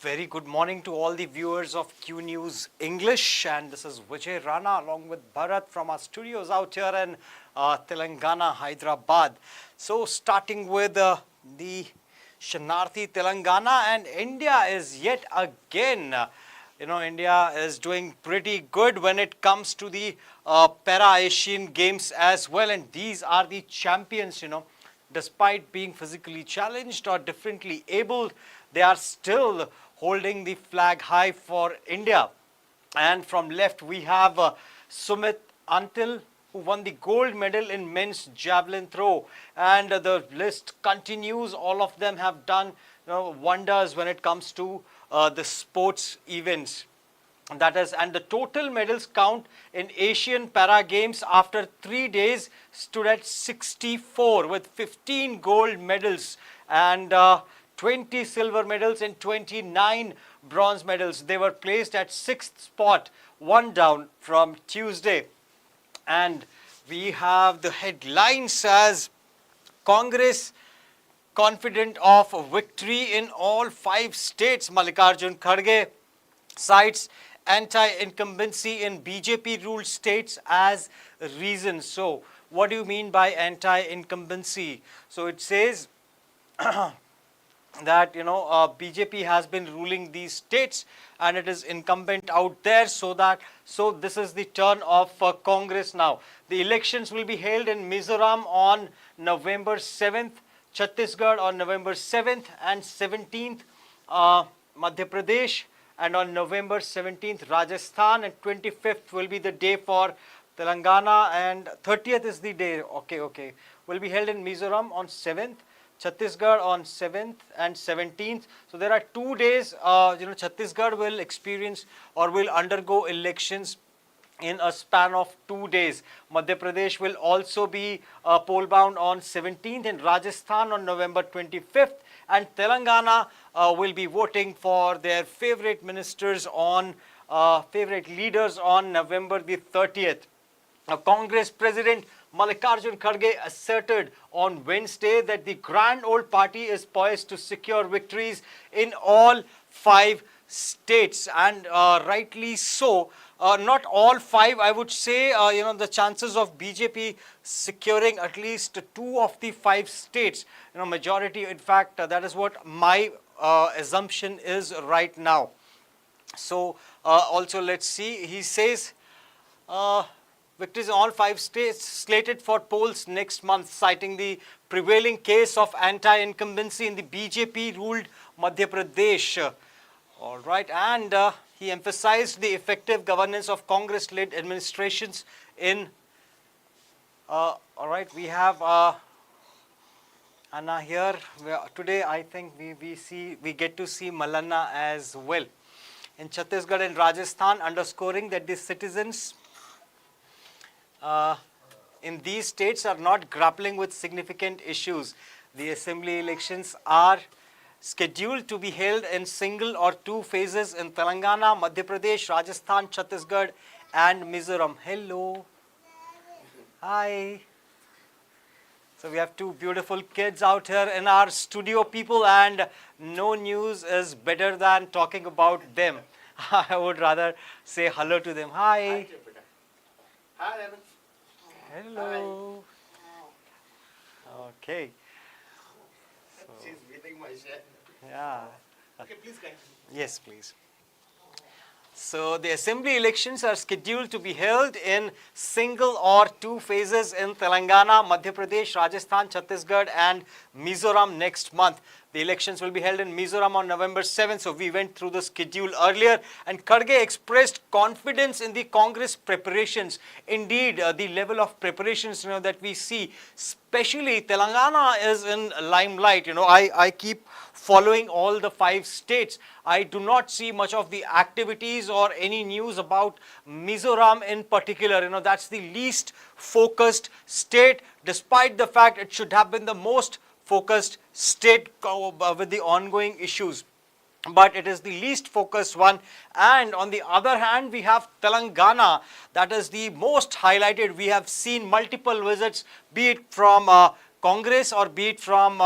very good morning to all the viewers of Q News English, and this is Vijay Rana along with Bharat from our studios out here in Telangana, Hyderabad. So starting with the Shanarthi Telangana, and India is yet again, India is doing pretty good when it comes to the Para-Asian Games as well, and these are the champions, despite being physically challenged or differently abled, they are still holding the flag high for India. And from left, we have Sumit Antil, who won the gold medal in men's javelin throw. And the list continues. All of them have done wonders when it comes to the sports events. And the total medals count in Asian Para Games after 3 days stood at 64 with 15 gold medals and 20 silver medals and 29 bronze medals. They were placed at 6th spot, one down from Tuesday. And we have the headlines as Congress confident of victory in all 5 states. Mallikarjun Kharge cites anti-incumbency in BJP-ruled states as reason. So, what do you mean by anti-incumbency? So, it says that BJP has been ruling these states and it is incumbent out there, so this is the turn of Congress now. The elections will be held in Mizoram on November 7th, Chhattisgarh on November 7th and 17th, Madhya Pradesh, and on November 17th, Rajasthan, and 25th will be the day for Telangana, and 30th is the day, okay, will be held in Mizoram on 7th, Chhattisgarh on 7th and 17th. So there are 2 days, Chhattisgarh will experience or will undergo elections in a span of 2 days. Madhya Pradesh will also be poll bound on 17th, and Rajasthan on November 25th, and Telangana will be voting for their favorite ministers on favorite leaders on November the 30th. Now, Congress President Mallikarjun Kharge asserted on Wednesday that the Grand Old Party is poised to secure victories in all 5 states, and rightly so. Not all 5, I would say, the chances of BJP securing at least 2 of the 5 states, majority, in fact, that is what my assumption is right now. So, also let's see, he says, victories in all 5 states slated for polls next month, citing the prevailing case of anti-incumbency in the BJP-ruled Madhya Pradesh. All right, and he emphasized the effective governance of Congress-led administrations in. All right, we have Anna here. Today, I think we get to see Mallanna as well in Chhattisgarh and Rajasthan, underscoring that the citizens in these states are not grappling with significant issues. The assembly elections are scheduled to be held in single or 2 phases in Telangana, Madhya Pradesh, Rajasthan, Chhattisgarh and Mizoram. Hello. Hi. So we have 2 beautiful kids out here in our studio, people, and no news is better than talking about them. I would rather say hello to them. Hi. Hi, Evan. Hello. Okay. She's beating my share. Yeah. Okay, please continue. Yes, please. So the assembly elections are scheduled to be held in single or 2 phases in Telangana, Madhya Pradesh, Rajasthan, Chhattisgarh and Mizoram next month. The elections will be held in Mizoram on November 7th. So we went through the schedule earlier, and Kharge expressed confidence in the Congress preparations. Indeed, the level of preparations that we see, especially Telangana is in limelight. I keep following all the 5 states. I do not see much of the activities or any news about Mizoram in particular. That's the least focused state, despite the fact it should have been the most focused state with the ongoing issues. But it is the least focused one. And on the other hand, we have Telangana, that is the most highlighted. We have seen multiple visits, be it from Congress or be it from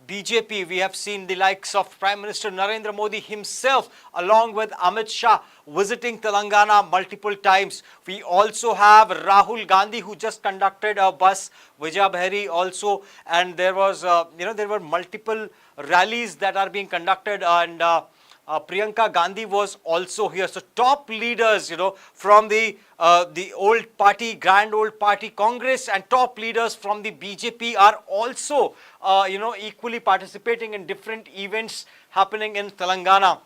BJP, we have seen the likes of Prime Minister Narendra Modi himself along with Amit Shah visiting Telangana multiple times. We also have Rahul Gandhi, who just conducted a bus, Vijay Bahari also, and there was, there were multiple rallies that are being conducted, and Priyanka Gandhi was also here. So top leaders, from the old party, grand old party Congress, and top leaders from the BJP are also, equally participating in different events happening in Telangana.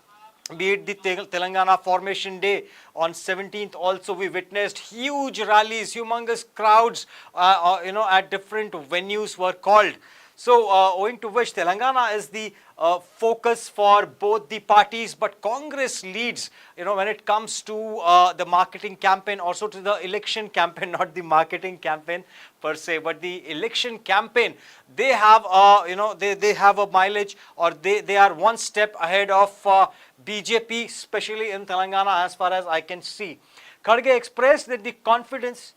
Be it the Telangana Formation Day on 17th, also we witnessed huge rallies, humongous crowds, at different venues were called. So, owing to which Telangana is the focus for both the parties, but Congress leads, when it comes to the marketing campaign, also to the election campaign, not the marketing campaign per se, but the election campaign. They have, they have a mileage, or they are one step ahead of BJP, especially in Telangana, as far as I can see. Kharge expressed that the confidence.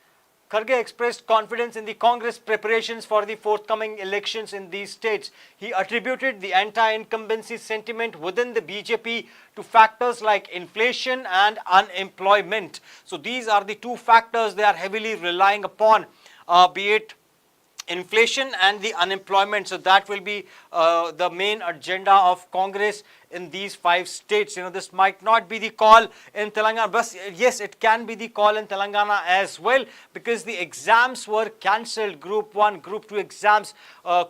Kharge expressed confidence in the Congress preparations for the forthcoming elections in these states. He attributed the anti-incumbency sentiment within the BJP to factors like inflation and unemployment. So these are the two factors they are heavily relying upon, be it inflation and the unemployment. So that will be the main agenda of Congress in these 5 states. This might not be the call in Telangana, but yes, it can be the call in Telangana as well, because the exams were cancelled. Group 1, Group 2 exams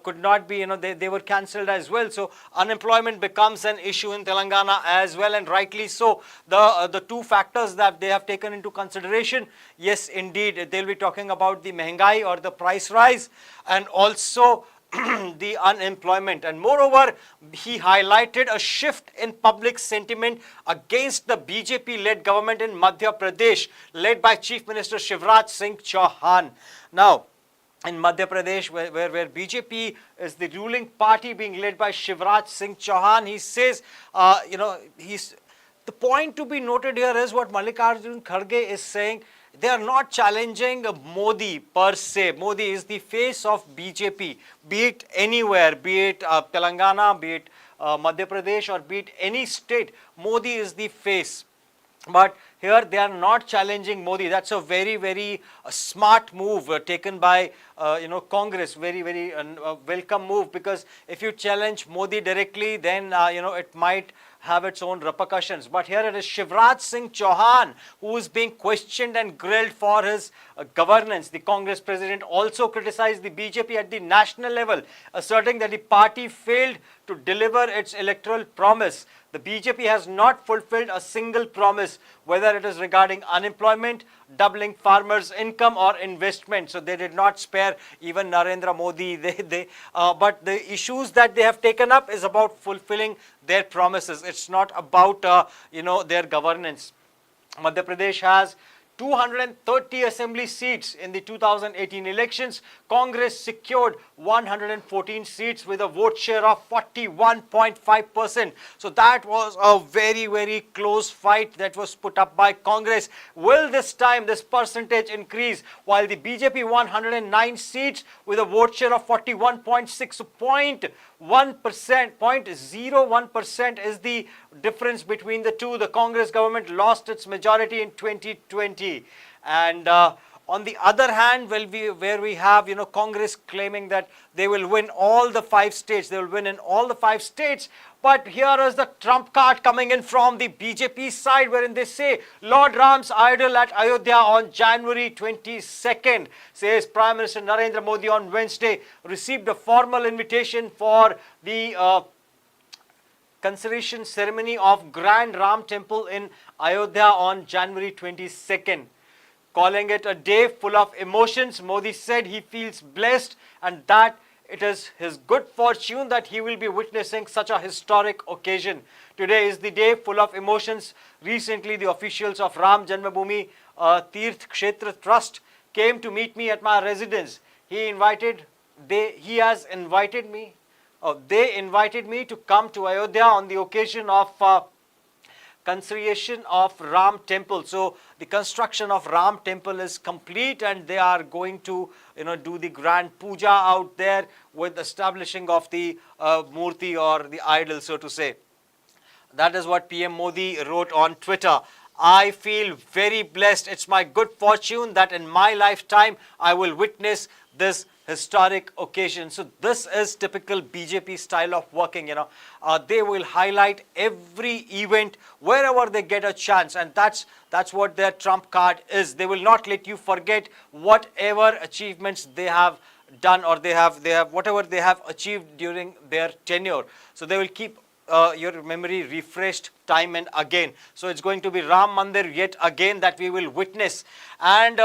could not be, they were cancelled as well. So unemployment becomes an issue in Telangana as well, and rightly so. The two factors that they have taken into consideration, yes, indeed, they'll be talking about the mehengai, or the price rise, and also the unemployment. And moreover, he highlighted a shift in public sentiment against the BJP-led government in Madhya Pradesh, led by Chief Minister Shivraj Singh Chauhan. Now, in Madhya Pradesh, where BJP is the ruling party being led by Shivraj Singh Chauhan, he says, the point to be noted here is what Mallikarjun Kharge is saying. They are not challenging Modi per se. Modi is the face of BJP, be it anywhere, be it Telangana, be it Madhya Pradesh, or be it any state. Modi is the face. But here they are not challenging Modi. That's a very, very smart move taken by Congress. Very, very welcome move, because if you challenge Modi directly, then it might have its own repercussions. But here it is Shivraj Singh Chauhan who is being questioned and grilled for his governance. The Congress president also criticized the BJP at the national level, asserting that the party failed to deliver its electoral promise. The BJP has not fulfilled a single promise, whether it is regarding unemployment, doubling farmers' income, or investment. So they did not spare even Narendra Modi. But the issues that they have taken up is about fulfilling their promises. It's not about their governance. Madhya Pradesh has 230 assembly seats in the 2018 elections. Congress secured 114 seats with a vote share of 41.5%. So that was a very, very close fight that was put up by Congress. Will this time this percentage increase? While the BJP won 109 seats with a vote share of 41.6%, 0.01% is the difference between the two. The Congress government lost its majority in 2020. And on the other hand, where we have Congress claiming that they will win all the 5 states, they will win in all the 5 states. But here is the trump card coming in from the BJP side, wherein they say Lord Ram's idol at Ayodhya on January 22nd, says Prime Minister Narendra Modi on Wednesday, received a formal invitation for the consancration ceremony of Grand Ram Temple in Ayodhya on January 22nd. Calling it a day full of emotions, Modi said he feels blessed and that it is his good fortune that he will be witnessing such a historic occasion. Today is the day full of emotions. Recently, the officials of Ram Janmabhoomi Tirth Kshetra Trust came to meet me at my residence. They invited me to come to Ayodhya on the occasion of construction of Ram temple. So the construction of Ram temple is complete, and they are going to do the grand puja out there with establishing of the murti or the idol, so to say. That is what PM Modi wrote on Twitter. I feel very blessed. It's my good fortune that in my lifetime I will witness this historic occasion. So this is typical BJP style of working. They will highlight every event wherever they get a chance, and that's what their trump card is. They will not let you forget whatever achievements they have done, or they have whatever they have achieved during their tenure. So they will keep your memory refreshed time and again. So it's going to be Ram Mandir yet again that we will witness. And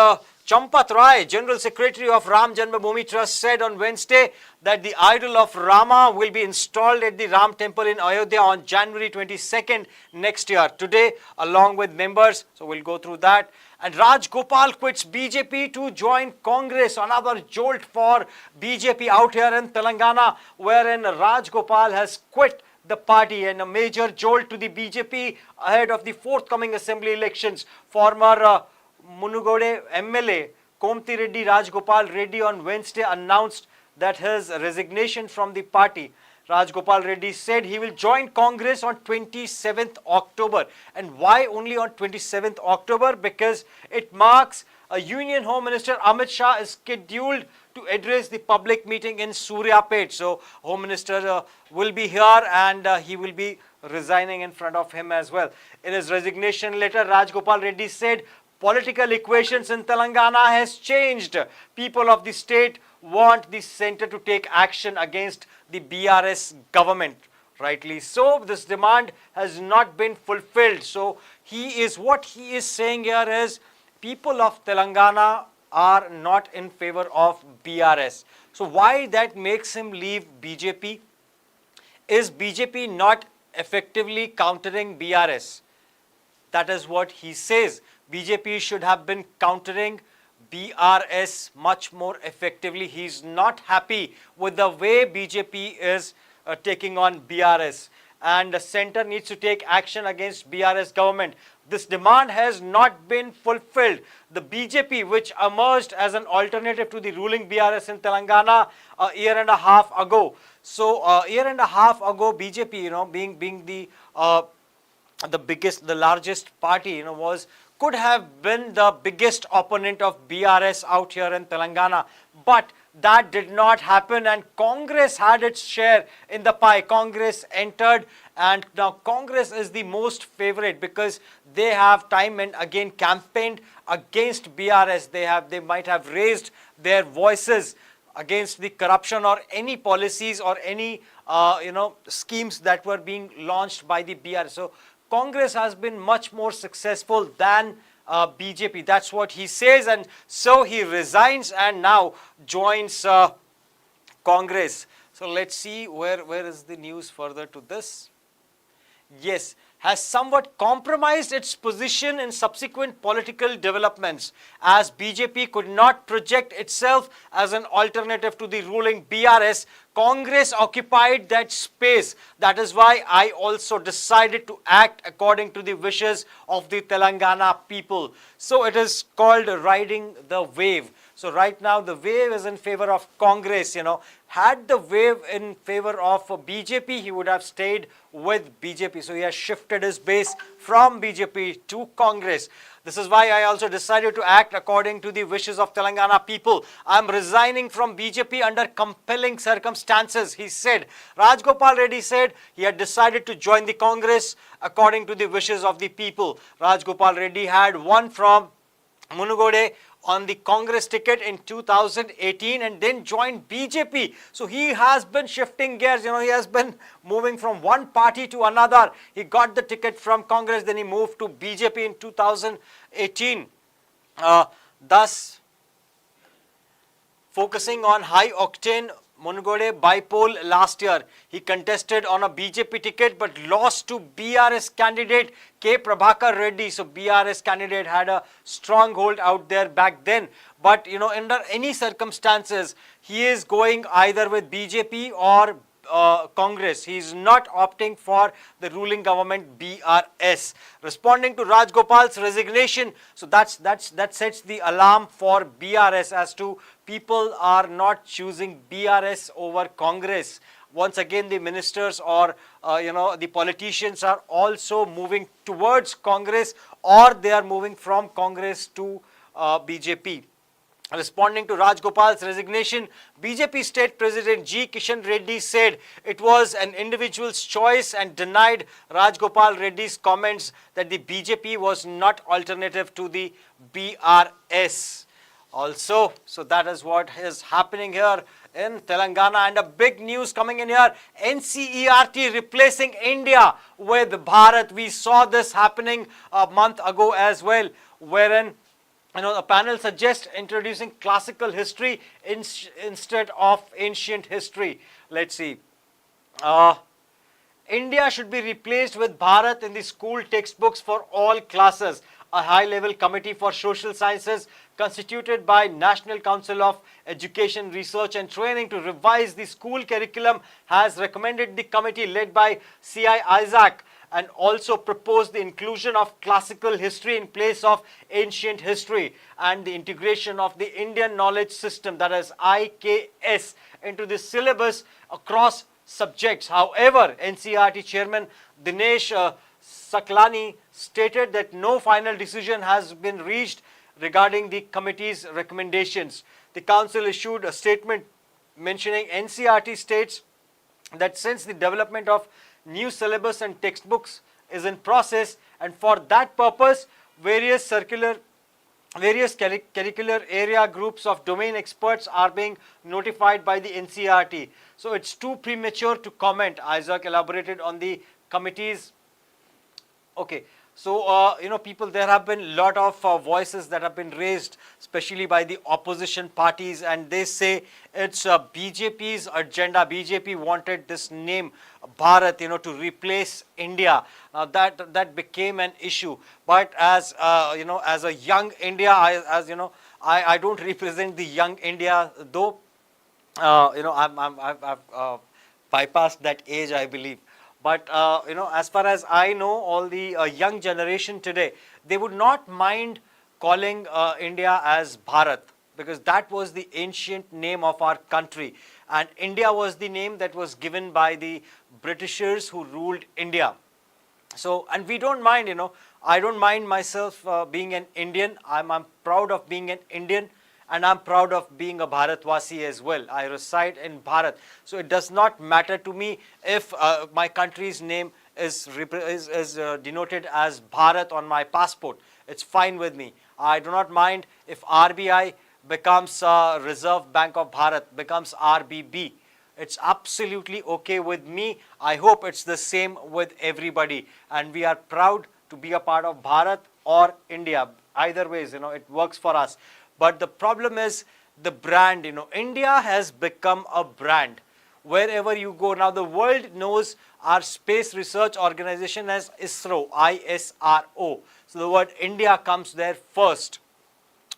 Champat Rai, General Secretary of Ram Janmabhoomi Trust, said on Wednesday that the idol of Rama will be installed at the Ram temple in Ayodhya on January 22nd next year. Today, along with members, so we'll go through that. And Raj Gopal quits BJP to join Congress. Another jolt for BJP out here in Telangana, wherein Raj Gopal has quit the party, and a major jolt to the BJP ahead of the forthcoming assembly elections. Former Munugode MLA Komti Reddy Rajgopal Reddy on Wednesday announced that his resignation from the party. Rajgopal Reddy said he will join Congress on 27th October. And why only on 27th October? Because it marks a Union Home Minister Amit Shah is scheduled to address the public meeting in Suryapet. So Home Minister will be here, and he will be resigning in front of him as well. In his resignation letter, Rajgopal Reddy said political equations in Telangana has changed. People of the state want the center to take action against the BRS government. Rightly so, this demand has not been fulfilled. So what he is saying here is people of Telangana are not in favor of BRS. So why that makes him leave BJP? Is BJP not effectively countering BRS? That is what he says. BJP should have been countering BRS much more effectively. He is not happy with the way BJP is taking on BRS, and the center needs to take action against BRS government. This demand has not been fulfilled. The BJP, which emerged as an alternative to the ruling BRS in Telangana a year and a half ago. So a year and a half ago, BJP, being the largest party, could have been the biggest opponent of BRS out here in Telangana. But that did not happen, and Congress had its share in the pie. Congress entered, and now Congress is the most favorite because they have time and again campaigned against BRS. They might have raised their voices against the corruption or any policies or any schemes that were being launched by the BRS. So Congress has been much more successful than BJP. That's what he says, and so he resigns and now joins Congress. So let's see where is the news further to this. Yes, has somewhat compromised its position in subsequent political developments, as BJP could not project itself as an alternative to the ruling BRS. Congress occupied that space. That is why I also decided to act according to the wishes of the Telangana people. So it is called riding the wave. So right now the wave is in favor of Congress. Had the wave in favor of BJP, he would have stayed with BJP. So he has shifted his base from BJP to Congress. This is why I also decided to act according to the wishes of Telangana people. I am resigning from BJP under compelling circumstances, he said. Rajgopal Reddy said he had decided to join the Congress according to the wishes of the people. Rajgopal Reddy had won from Munugode on the Congress ticket in 2018 and then joined BJP. So he has been shifting gears, he has been moving from one party to another. He got the ticket from Congress, then he moved to BJP in 2018. Thus, focusing on high-octane Munugode bypoll last year. He contested on a BJP ticket but lost to BRS candidate K. Prabhakar Reddy. So BRS candidate had a stronghold out there back then. But under any circumstances, he is going either with BJP or Congress. He is not opting for the ruling government BRS. Responding to Rajgopal's resignation, so that sets the alarm for BRS as to people are not choosing BRS over Congress. Once again, the ministers or the politicians are also moving towards Congress, or they are moving from Congress to BJP. Responding to Rajgopal's resignation, BJP State President G. Kishan Reddy said it was an individual's choice and denied Rajgopal Reddy's comments that the BJP was not alternative to the BRS. Also, so that is what is happening here in Telangana. And a big news coming in here, NCERT replacing India with Bharat. We saw this happening a month ago as well, wherein a panel suggests introducing classical history instead of ancient history. Let's see. India should be replaced with Bharat in the school textbooks for all classes. A high-level committee for social sciences constituted by National Council of Education, Research and Training to revise the school curriculum has recommended the committee led by C.I. Isaac and also proposed the inclusion of classical history in place of ancient history and the integration of the Indian knowledge system, that is IKS, into the syllabus across subjects. However, NCERT Chairman Dinesh Saklani stated that no final decision has been reached regarding the committee's recommendations. The council issued a statement mentioning NCERT states that since the development of new syllabus and textbooks is in process, and for that purpose various curricular area groups of domain experts are being notified by the NCERT. So it's too premature to comment. Isaac elaborated on the committee's. Okay. So, people, there have been a lot of voices that have been raised, especially by the opposition parties, and they say it's BJP's agenda. BJP wanted this name Bharat, to replace India. Now that became an issue. But as as a young India, I don't represent the young India, though. I've bypassed that age, I believe. But, as far as I know, all the young generation today, they would not mind calling India as Bharat, because that was the ancient name of our country. And India was the name that was given by the Britishers who ruled India. So, and we don't mind, I don't mind myself being an Indian. I'm proud of being an Indian. And I'm proud of being a Bharatvasi as well. I reside in Bharat. So it does not matter to me if my country's name is denoted as Bharat on my passport. It's fine with me. I do not mind if RBI becomes Reserve Bank of Bharat, becomes RBB. It's absolutely okay with me. I hope it's the same with everybody. And we are proud to be a part of Bharat or India. Either ways, it works for us. But the problem is the brand. India has become a brand wherever you go. Now the world knows our space research organization as ISRO, ISRO. So the word India comes there first,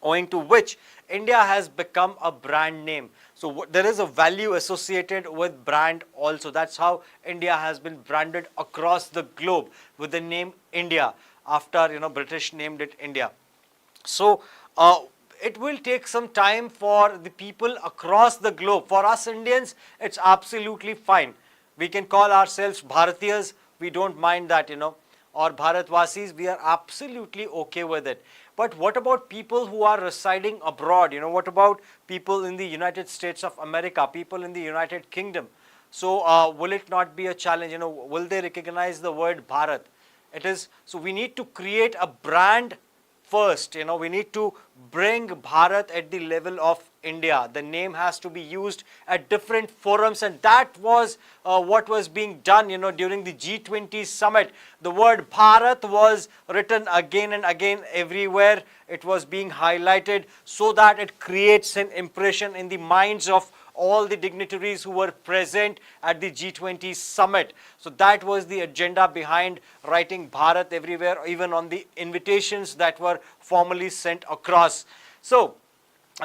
owing to which India has become a brand name. So there is a value associated with brand also. That's how India has been branded across the globe with the name India, after British named it India. So it will take some time for the people across the globe. For us Indians, it's absolutely fine. We can call ourselves Bharatiyas. We don't mind that, or Bharatvasis. We are absolutely okay with it. But what about people who are residing abroad? What about people in the United States of America, people in the United Kingdom? So will it not be a challenge? Will they recognize the word Bharat? It is. So we need to create a brand first. We need to bring Bharat at the level of India. The name has to be used at different forums, and that was what was being done, during the G20 summit. The word Bharat was written again and again everywhere. It was being highlighted so that it creates an impression in the minds of all the dignitaries who were present at the G20 summit. So that was the agenda behind writing Bharat everywhere, even on the invitations that were formally sent across. So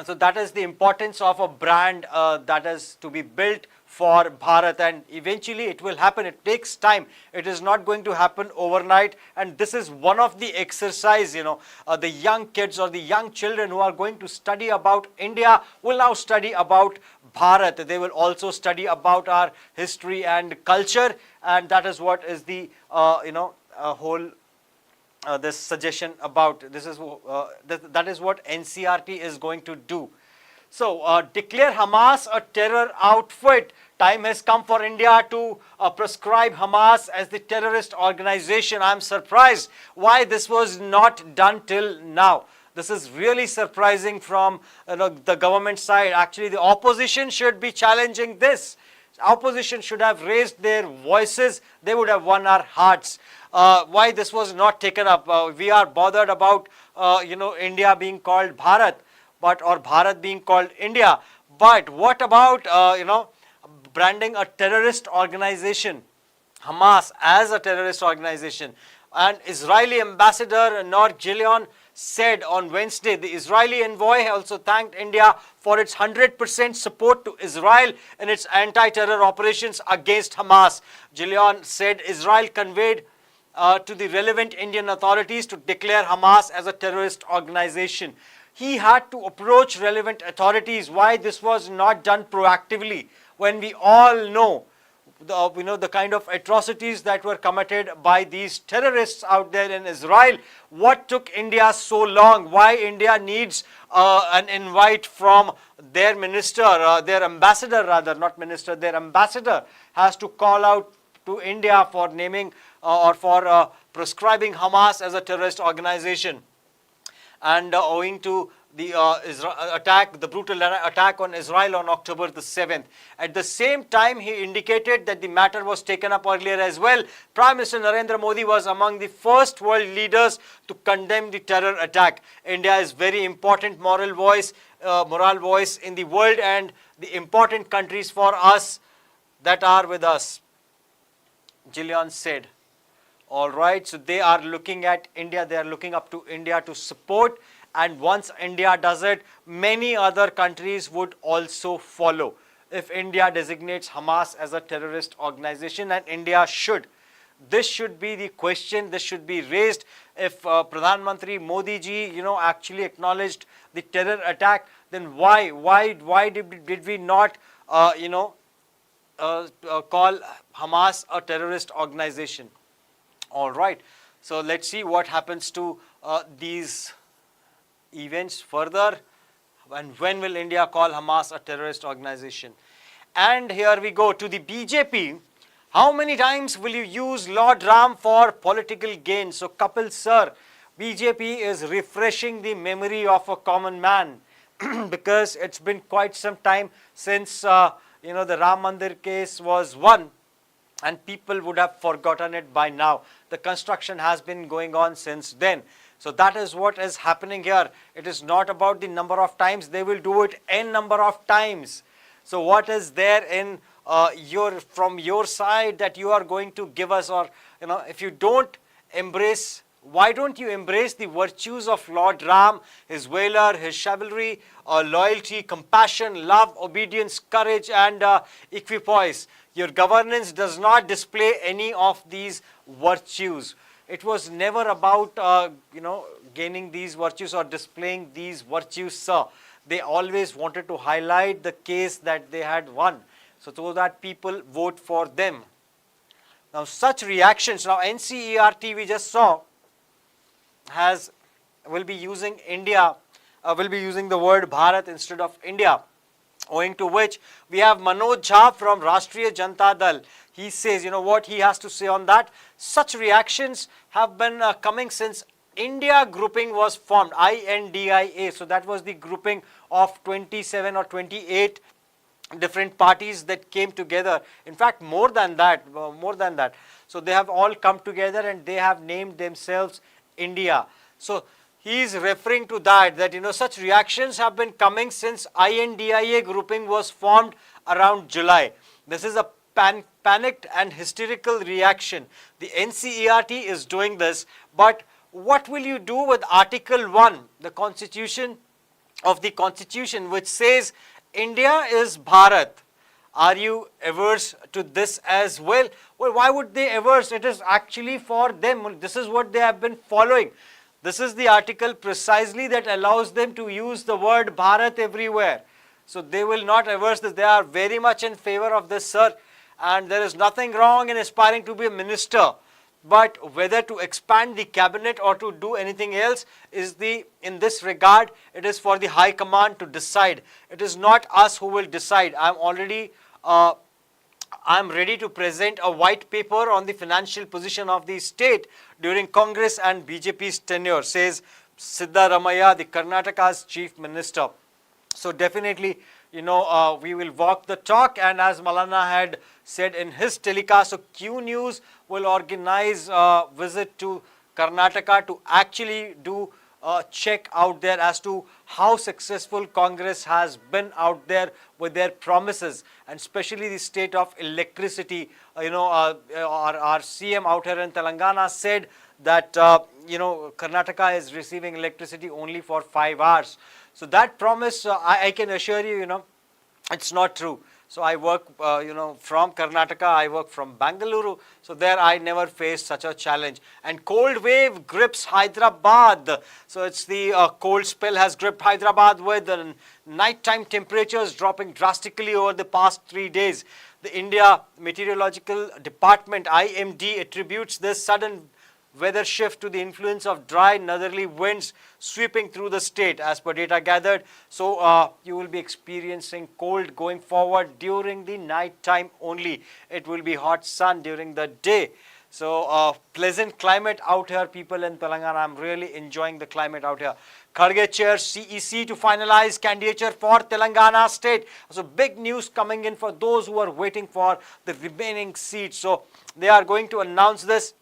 that is the importance of a brand that is to be built for Bharat, and eventually it will happen. It takes time. It is not going to happen overnight, and this is one of the exercise, the young kids or the young children who are going to study about India will now study about Bharat. They will also study about our history and culture, and that is what is the whole this suggestion about. This is that is what NCERT is going to do. So declare Hamas a terror outfit. Time has come for India to prescribe Hamas as the terrorist organization. I am surprised why this was not done till now. This is really surprising from the government side. Actually, the opposition should be challenging this. Opposition should have raised their voices. They would have won our hearts. Why this was not taken up? We are bothered about India being called Bharat, or Bharat being called India. But what about branding a terrorist organization, Hamas, as a terrorist organization? And Israeli ambassador Nor Gileon said on Wednesday, the Israeli envoy also thanked India for its 100% support to Israel in its anti-terror operations against Hamas. Gileon said Israel conveyed to the relevant Indian authorities to declare Hamas as a terrorist organization. He had to approach relevant authorities. Why this was not done proactively, when we all know the kind of atrocities that were committed by these terrorists out there in Israel? What took India so long? Why India needs an invite from their minister, their ambassador rather, not minister, their ambassador has to call out to India for naming or for prescribing Hamas as a terrorist organization. And owing to the brutal attack on Israel on October the 7th. At the same time, he indicated that the matter was taken up earlier as well. Prime Minister Narendra Modi was among the first world leaders to condemn the terror attack. India is very important moral voice in the world, and the important countries for us that are with us, Gileon said. All right, so they are looking at India, they are looking up to India to support, and once India does it, many other countries would also follow. If India designates Hamas as a terrorist organization, and India should, this should be the question, this should be raised. If Pradhan Mantri Modi ji, actually acknowledged the terror attack, then why did we not, call Hamas a terrorist organization? All right, so let's see what happens to these events further, and when will India call Hamas a terrorist organization? And here we go to the BJP. How many times will you use Lord Ram for political gain? So Kapil sir, BJP is refreshing the memory of a common man because it's been quite some time since the Ram Mandir case was won, and people would have forgotten it by now. The construction has been going on since then. So that is what is happening here. It is not about the number of times. They will do it n number of times. So what is there in from your side that you are going to give us? Or if you don't embrace, why don't you embrace the virtues of Lord Ram, his valor, his chivalry, loyalty, compassion, love, obedience, courage, and equipoise? Your governance does not display any of these virtues. It was never about gaining these virtues or displaying these virtues, sir. They always wanted to highlight the case that they had won, so that people vote for them. Now such reactions, now NCERT we just saw will be using the word Bharat instead of India, owing to which we have Manoj Jha from Rashtriya Janata Dal. He says, what he has to say on that. Such reactions have been coming since India grouping was formed, INDIA. So that was the grouping of 27 or 28 different parties that came together. In fact, more than that. So they have all come together and they have named themselves India. So he is referring to that such reactions have been coming since INDIA grouping was formed around July. This is a panicked and hysterical reaction. The NCERT is doing this, but what will you do with Article 1, the Constitution, which says India is Bharat. Are you averse to this as well? Well, why would they averse? It is actually for them. This is what they have been following. This is the article precisely that allows them to use the word Bharat everywhere. So they will not averse this. They are very much in favor of this, sir. And there is nothing wrong in aspiring to be a minister. But whether to expand the cabinet or to do anything else in this regard, it is for the High Command to decide. It is not us who will decide. I'm ready to present a white paper on the financial position of the state during Congress and BJP's tenure, says Siddaramaiah, the Karnataka's chief minister. So definitely, we will walk the talk, and as Mallanna had said in his telecast, so Q News will organize a visit to Karnataka to actually do a check out there as to how successful Congress has been out there with their promises, and especially the state of electricity. Our CM out here in Telangana said that, Karnataka is receiving electricity only for 5 hours. So that promise, I can assure you, it's not true. So I work, from Karnataka, I work from Bangalore. So there I never faced such a challenge. And cold wave grips Hyderabad. So it's the cold spell has gripped Hyderabad with the nighttime temperatures dropping drastically over the past 3 days. The India Meteorological Department, IMD, attributes this sudden weather shift to the influence of dry northerly winds sweeping through the state as per data gathered. So you will be experiencing cold going forward during the night time only. It will be hot sun during the day. So pleasant climate out here, people in Telangana. I'm really enjoying the climate out here. Kharge chairs CEC to finalize candidature for Telangana state. So big news coming in for those who are waiting for the remaining seats. So they are going to announce this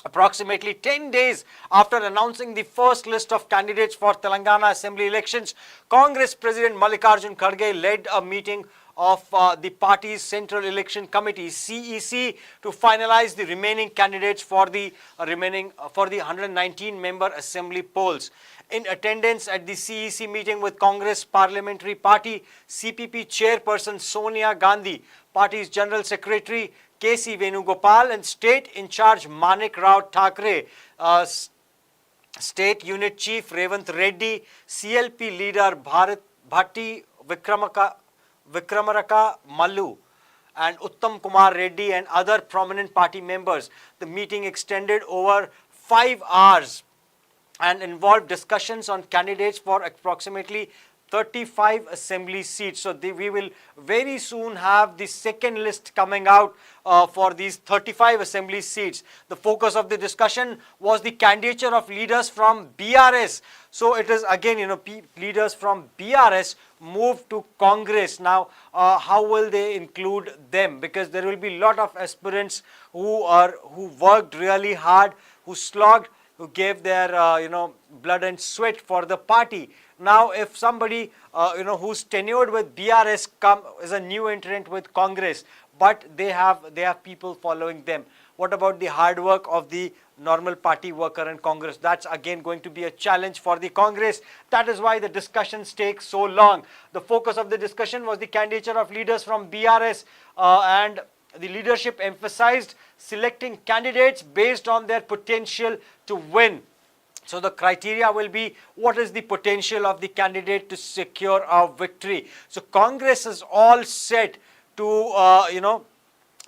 approximately 10 days after announcing the first list of candidates for Telangana Assembly elections. Congress President Mallikarjun Kharge led a meeting of the party's Central Election Committee (CEC) to finalize the remaining candidates for the 119 member assembly polls. In attendance at the CEC meeting with Congress Parliamentary Party CPP chairperson Sonia Gandhi, party's General Secretary K.C. Venugopal, and State in charge Manik Rao Thakre, State Unit Chief Revant Reddy, CLP leader Bhatti Vikramaraka Mallu, and Uttam Kumar Reddy, and other prominent party members. The meeting extended over 5 hours and involved discussions on candidates for approximately 35 assembly seats. So we will very soon have the second list coming out for these 35 assembly seats. The focus of the discussion was the candidature of leaders from BRS. So it is again, leaders from BRS move to Congress. Now, how will they include them? Because there will be a lot of aspirants who worked really hard, who slogged, who gave their blood and sweat for the party. Now, if somebody who's tenured with BRS is a new entrant with Congress, but they have people following them, what about the hard work of the normal party worker in Congress? That's again going to be a challenge for the Congress. That is why the discussions take so long. The focus of the discussion was the candidature of leaders from BRS, and the leadership emphasized selecting candidates based on their potential to win. So the criteria will be what is the potential of the candidate to secure a victory. So Congress is all set to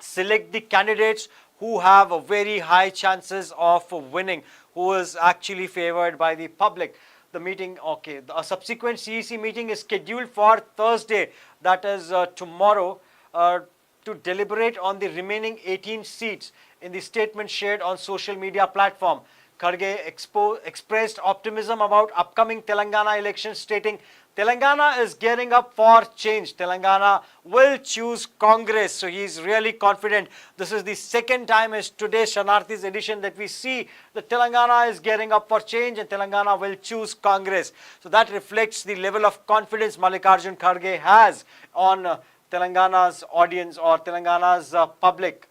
select the candidates who have a very high chances of winning, who is actually favored by the public. The meeting, a subsequent CEC meeting is scheduled for Thursday, that is tomorrow, to deliberate on the remaining 18 seats. In the statement shared on social media platform, Kharge expressed optimism about upcoming Telangana elections, stating, Telangana is gearing up for change. Telangana will choose Congress. So he is really confident. This is the second time as today's Shanarthi's edition that we see that Telangana is gearing up for change and Telangana will choose Congress. So that reflects the level of confidence Mallikarjun Kharge has on Telangana's audience or Telangana's public.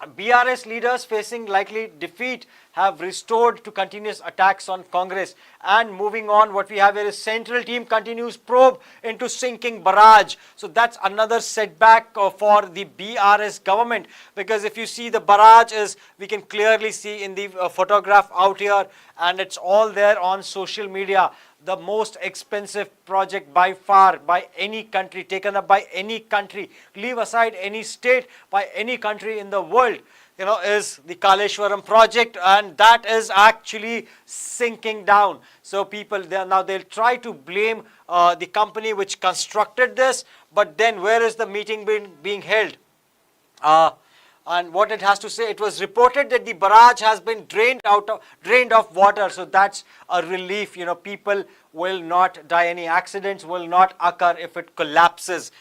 BRS leaders facing likely defeat have restored to continuous attacks on Congress. And moving on, what we have here is central team continues probe into sinking barrage. So that's another setback for the BRS government, because if you see the barrage is, we can clearly see in the photograph out here, and it's all there on social media. The most expensive project by far by any country, taken up by any country, leave aside any state, by any country in the world, is the Kaleshwaram project, and that is actually sinking down. So people they'll try to blame the company which constructed this, but then where is the meeting being held? And what it has to say, it was reported that the barrage has been drained of water. So that's a relief. People will not die, any accidents will not occur if it collapses.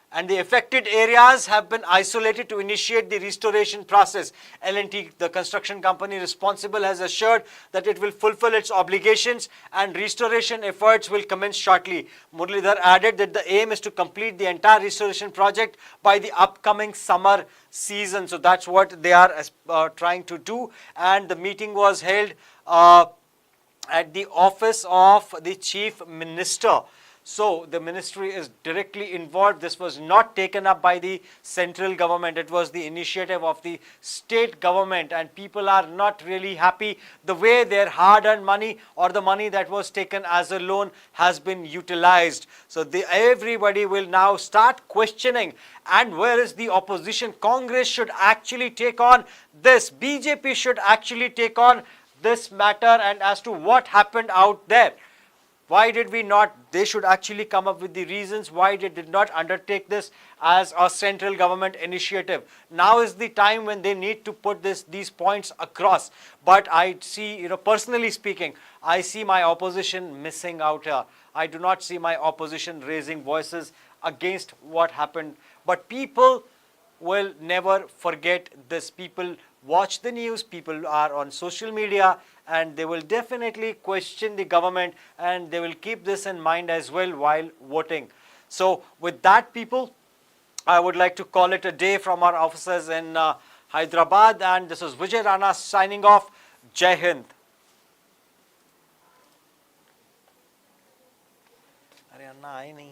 And the affected areas have been isolated to initiate the restoration process. L&T, the construction company responsible, has assured that it will fulfill its obligations and restoration efforts will commence shortly. Muralidhar added that the aim is to complete the entire restoration project by the upcoming summer season. So that's what they are trying to do. And the meeting was held at the office of the Chief Minister. So the ministry is directly involved. This was not taken up by the central government. It was the initiative of the state government, and people are not really happy the way their hard-earned money or the money that was taken as a loan has been utilized. So everybody will now start questioning, and where is the opposition? Congress should actually take on this. BJP should actually take on this matter, and as to what happened out there. Why did we not? They should actually come up with the reasons why they did not undertake this as a central government initiative. Now is the time when they need to put these points across. But I see, personally speaking, I see my opposition missing out here. I do not see my opposition raising voices against what happened. But people will never forget this. People watch the news, people are on social media, and they will definitely question the government, and they will keep this in mind as well while voting. So with that, people, I would like to call it a day from our offices in Hyderabad, and this is Vijay Rana signing off. Jai Hind. Arey Anna, aaya nahi.